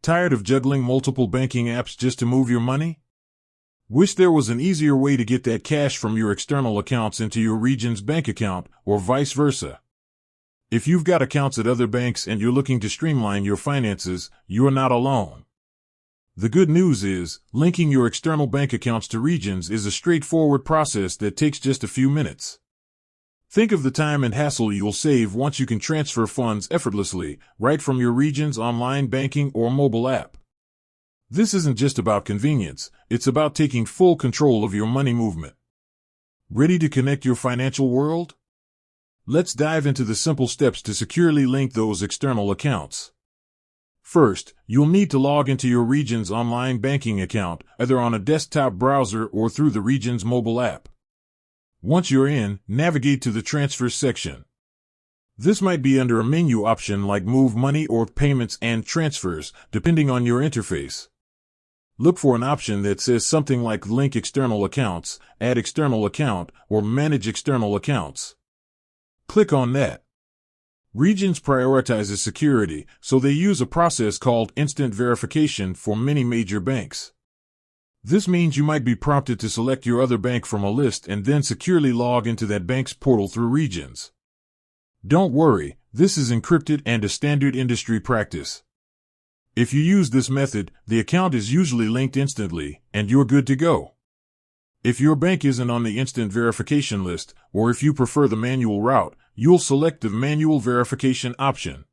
Tired of juggling multiple banking apps just to move your money? Wish there was an easier way to get that cash from your external accounts into your region's bank account, or vice versa? If you've got accounts at other banks and you're looking to streamline your finances, you're not alone. The good news is, linking your external bank accounts to regions is a straightforward process that takes just a few minutes. Think of the time and hassle you'll save once you can transfer funds effortlessly, right from your region's online banking or mobile app. This isn't just about convenience, it's about taking full control of your money movement. Ready to connect your financial world? Let's dive into the simple steps to securely link those external accounts. First, you'll need to log into your region's online banking account, either on a desktop browser or through the region's mobile app. Once you're in, navigate to the Transfers section. This might be under a menu option like Move Money or Payments and Transfers, depending on your interface. Look for an option that says something like Link External Accounts, Add External Account, or Manage External Accounts. Click on that. Regions prioritizes security, so they use a process called instant verification for many major banks. This means you might be prompted to select your other bank from a list and then securely log into that bank's portal through Regions. Don't worry, this is encrypted and a standard industry practice. If you use this method, the account is usually linked instantly, and you're good to go. If your bank isn't on the instant verification list, or if you prefer the manual route, you'll select the manual verification option.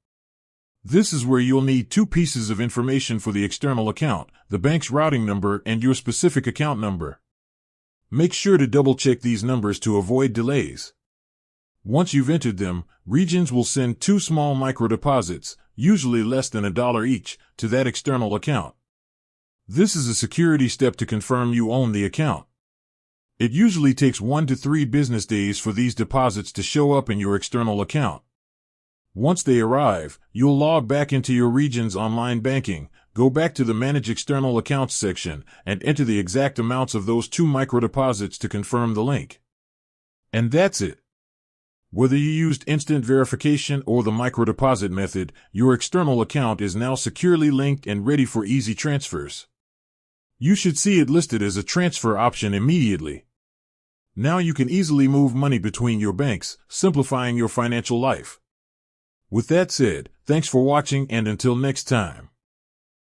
This is where you'll need two pieces of information for the external account, the bank's routing number and your specific account number. Make sure to double-check these numbers to avoid delays. Once you've entered them, Regions will send 2 small microdeposits, usually less than $1 each, to that external account. This is a security step to confirm you own the account. It usually takes 1 to 3 business days for these deposits to show up in your external account. Once they arrive, you'll log back into your region's online banking, go back to the Manage External Accounts section, and enter the exact amounts of those 2 microdeposits to confirm the link. And that's it. Whether you used instant verification or the microdeposit method, your external account is now securely linked and ready for easy transfers. You should see it listed as a transfer option immediately. Now you can easily move money between your banks, simplifying your financial life. With that said, thanks for watching, and until next time.